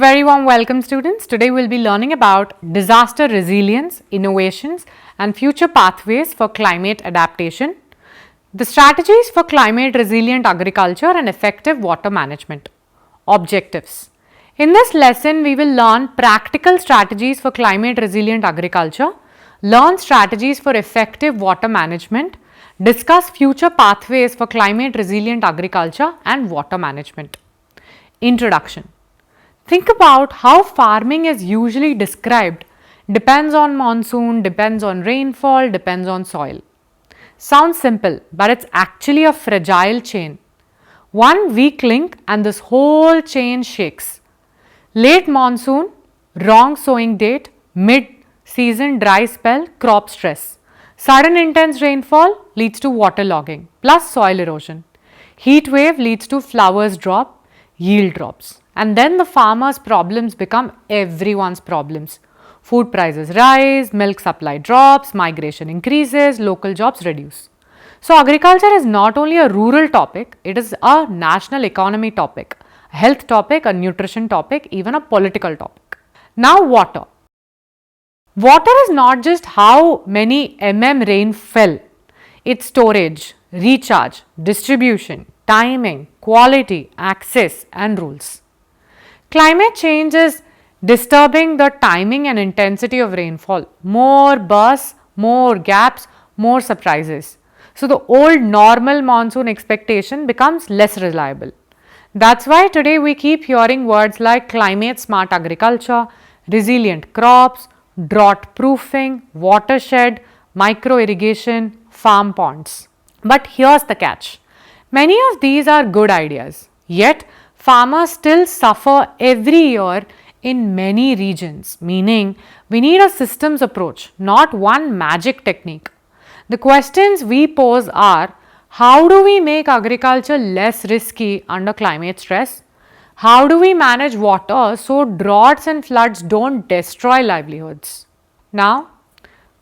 very warm welcome students. Today we will be learning about disaster resilience, innovations and future pathways for climate adaptation, the strategies for climate resilient agriculture and effective water management. Objectives. In this lesson we will learn practical strategies for climate resilient agriculture, learn strategies for effective water management, discuss future pathways for climate resilient agriculture and water management. Introduction. Think about how farming is usually described. Depends on monsoon, depends on rainfall, depends on soil. Sounds simple, but it's actually a fragile chain. One weak link and this whole chain shakes. Late monsoon, wrong sowing date, mid-season dry spell, crop stress. Sudden intense rainfall leads to waterlogging plus soil erosion. Heat wave leads to flowers drop, yield drops. And then the farmer's problems become everyone's problems. Food prices rise, milk supply drops, migration increases, local jobs reduce. So agriculture is not only a rural topic, it is a national economy topic, a health topic, a nutrition topic, even a political topic. Now water. Water is not just how many rain fell, it's storage, recharge, distribution, timing, quality, access and rules. Climate change is disturbing the timing and intensity of rainfall. More bursts, more gaps, more surprises. So the old normal monsoon expectation becomes less reliable. That's why today we keep hearing words like climate smart agriculture, resilient crops, drought proofing, watershed, micro irrigation, farm ponds. But here's the catch. Many of these are good ideas, yet farmers still suffer every year in many regions, meaning we need a systems approach, not one magic technique. The questions we pose are, how do we make agriculture less risky under climate stress? How do we manage water so droughts and floods don't destroy livelihoods? Now,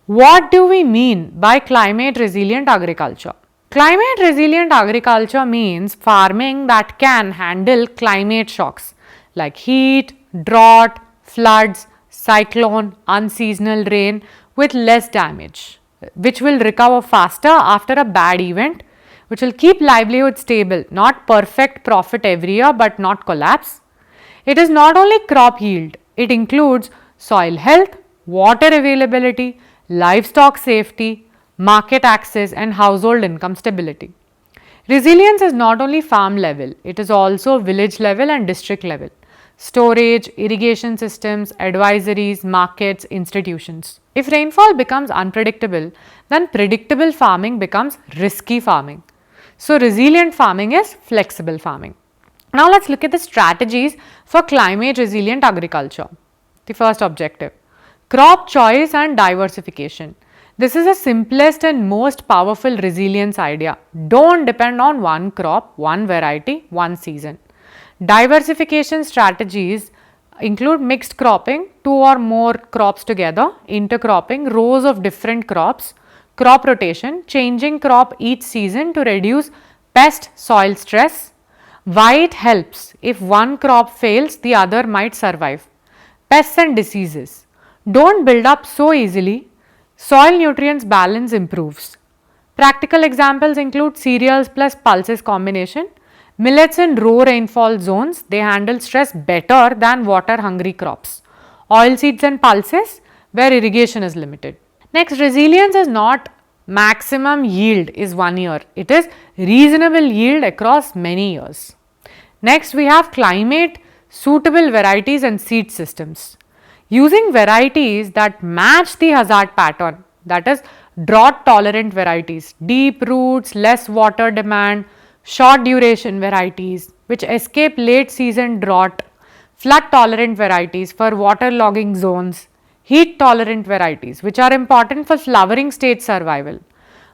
what do we mean by climate resilient agriculture? Climate resilient agriculture means farming that can handle climate shocks like heat, drought, floods, cyclone, unseasonal rain with less damage, which will recover faster after a bad event, which will keep livelihood stable, not perfect profit every year but not collapse. It is not only crop yield, it includes soil health, water availability, livestock safety, market access and household income stability. Resilience is not only farm level, it is also village level and district level. Storage, irrigation systems, advisories, markets, institutions. If rainfall becomes unpredictable, then predictable farming becomes risky farming. So resilient farming is flexible farming. Now let's look at the strategies for climate resilient agriculture. The first objective, crop choice and diversification. This is the simplest and most powerful resilience idea. Don't depend on one crop, one variety, one season. Diversification strategies include mixed cropping, two or more crops together, intercropping, rows of different crops, crop rotation, changing crop each season to reduce pest soil stress. Why it helps? If one crop fails, the other might survive. Pests and diseases. Don't build up so easily. Soil nutrients balance improves. Practical examples include cereals plus pulses combination. Millets in low rainfall zones, they handle stress better than water hungry crops. Oilseeds and pulses where irrigation is limited. Next, resilience is not maximum yield is 1 year. It is reasonable yield across many years. Next, we have climate suitable varieties and seed systems. Using varieties that match the hazard pattern, that is drought tolerant varieties, deep roots, less water demand, short duration varieties which escape late season drought, flood tolerant varieties for water logging zones, heat tolerant varieties which are important for flowering stage survival.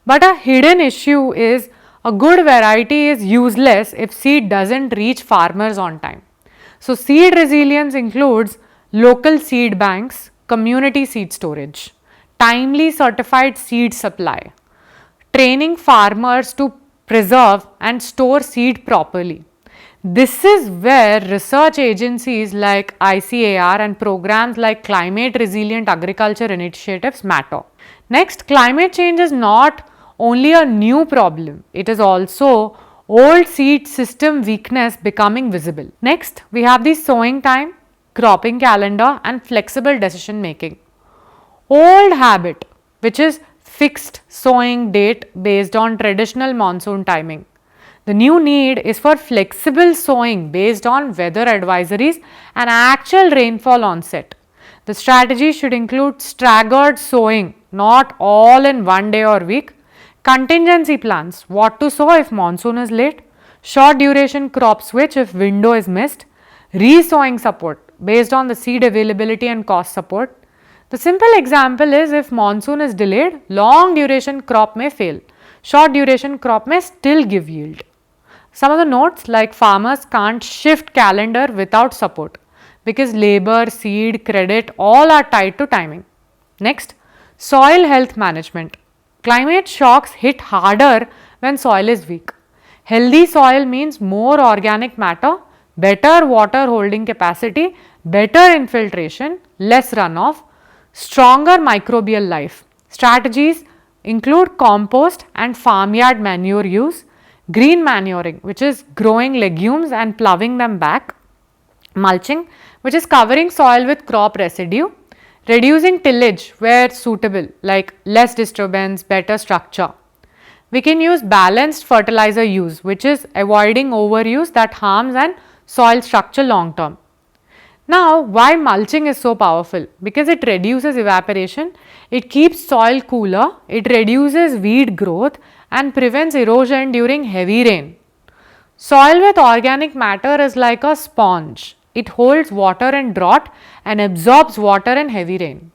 But a hidden issue is a good variety is useless if seed doesn't reach farmers on time. So seed resilience includes local seed banks, community seed storage, timely certified seed supply, training farmers to preserve and store seed properly. This is where research agencies like ICAR and programs like Climate Resilient Agriculture Initiatives matter. Next, climate change is not only a new problem, it is also old seed system weakness becoming visible. Next, we have the sowing time, cropping calendar and flexible decision making. Old habit, which is fixed sowing date based on traditional monsoon timing. The new need is for flexible sowing based on weather advisories and actual rainfall onset. The strategy should include staggered sowing, not all in one day or week, contingency plans, what to sow if monsoon is late, short duration crop switch if window is missed, re-sowing support based on the seed availability and cost support. The simple example is if monsoon is delayed, long duration crop may fail, short duration crop may still give yield. Some of the notes like farmers can't shift calendar without support because labor, seed, credit all are tied to timing. Next, soil health management. Climate shocks hit harder when soil is weak. Healthy soil means more organic matter, better water holding capacity, better infiltration, less runoff, stronger microbial life. Strategies include compost and farmyard manure use, green manuring, which is growing legumes and ploughing them back, mulching, which is covering soil with crop residue, reducing tillage where suitable, like less disturbance, better structure. We can use balanced fertilizer use, which is avoiding overuse that harms and soil structure long term. Now, why mulching is so powerful? Because it reduces evaporation, it keeps soil cooler, it reduces weed growth and prevents erosion during heavy rain. Soil with organic matter is like a sponge. It holds water in drought and absorbs water in heavy rain.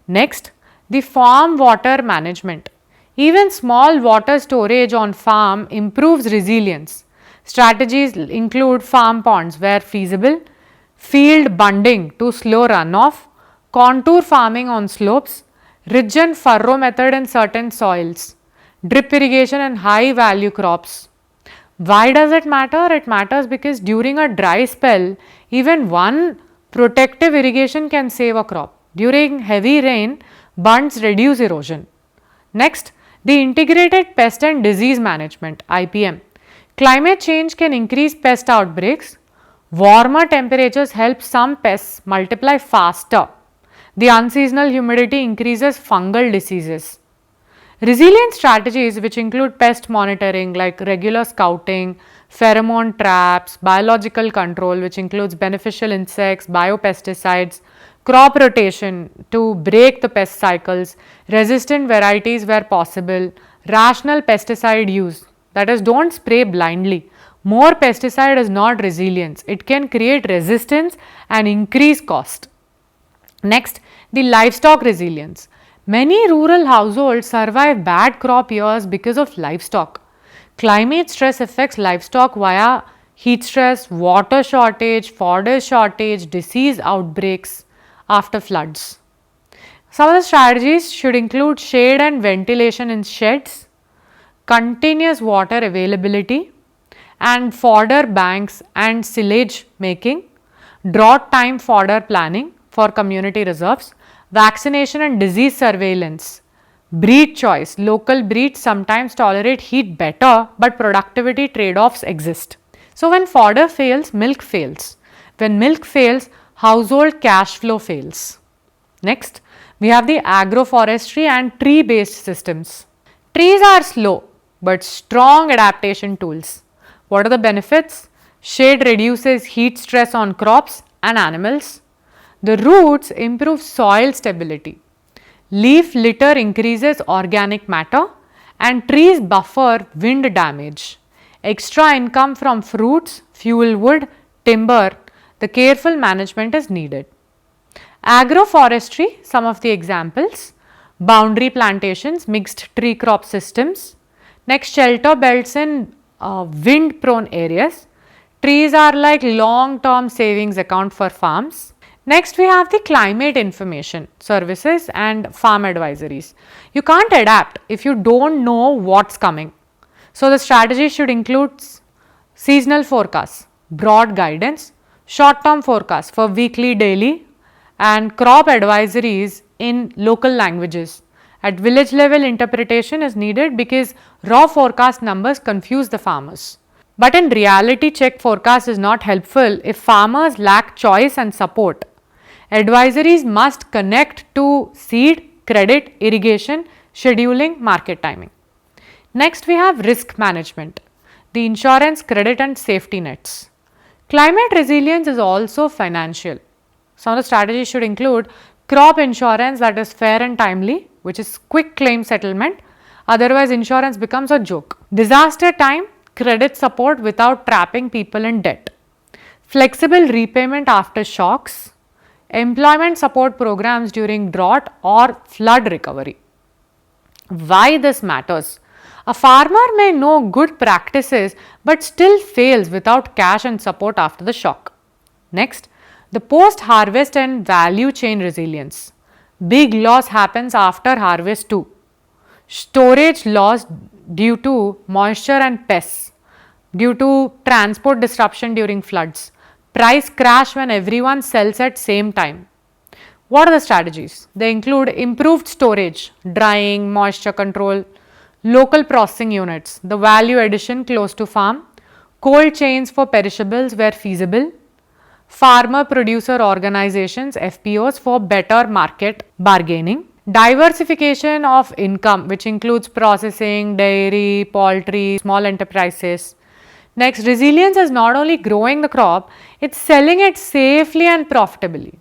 Next, the farm water management. Even small water storage on farm improves resilience. Strategies include farm ponds where feasible, field bunding to slow runoff, contour farming on slopes, ridge and furrow method in certain soils, drip irrigation in high value crops. Why does it matter? It matters because during a dry spell, even one protective irrigation can save a crop. During heavy rain, bunds reduce erosion. Next, the integrated pest and disease management IPM. Climate change can increase pest outbreaks. Warmer temperatures help some pests multiply faster. The unseasonal humidity increases fungal diseases. Resilient strategies, which include pest monitoring like regular scouting, pheromone traps, biological control, which includes beneficial insects, biopesticides, crop rotation to break the pest cycles, resistant varieties where possible, rational pesticide use, that is, don't spray blindly. More pesticide is not resilience, it can create resistance and increase cost. Next, the livestock resilience. Many rural households survive bad crop years because of livestock. Climate stress affects livestock via heat stress, water shortage, fodder shortage, disease outbreaks after floods. Some of the strategies should include shade and ventilation in sheds, continuous water availability, and fodder banks and silage making, drought time fodder planning for community reserves, vaccination and disease surveillance, breed choice. Local breeds sometimes tolerate heat better, but productivity trade-offs exist. So, when fodder fails, milk fails. When milk fails, household cash flow fails. Next, we have the agroforestry and tree-based systems. Trees are slow but strong adaptation tools. What are the benefits? Shade reduces heat stress on crops and animals. The roots improve soil stability. Leaf litter increases organic matter and trees buffer wind damage. Extra income from fruits, fuel wood, timber. The careful management is needed. Agroforestry, some of the examples: boundary plantations, mixed tree crop systems. Next, shelter belts in wind prone areas. Trees are like long term savings account for farms. Next, we have the climate information services and farm advisories. You can't adapt if you don't know what's coming. So, the strategy should include seasonal forecasts, broad guidance, short-term forecasts for weekly, daily and crop advisories in local languages. At village level, interpretation is needed because raw forecast numbers confuse the farmers. But in reality check forecast is not helpful if farmers lack choice and support. Advisories must connect to seed, credit, irrigation, scheduling, market timing. Next we have risk management, the insurance, credit and safety nets. Climate resilience is also financial. Some of the strategies should include crop insurance that is fair and timely, which is quick claim settlement, otherwise insurance becomes a joke. Disaster time, credit support without trapping people in debt. Flexible repayment after shocks, employment support programs during drought or flood recovery. Why this matters? A farmer may know good practices but still fails without cash and support after the shock. Next, the post harvest and value chain resilience. Big loss happens after harvest too. Storage loss due to moisture and pests, due to transport disruption during floods, price crash when everyone sells at same time. What are the strategies? They include improved storage, drying, moisture control, local processing units, the value addition close to farm, cold chains for perishables where feasible, farmer producer organizations FPOs for better market bargaining, diversification of income which includes processing, dairy, poultry, small enterprises. Next, resilience is not only growing the crop, it's selling it safely and profitably.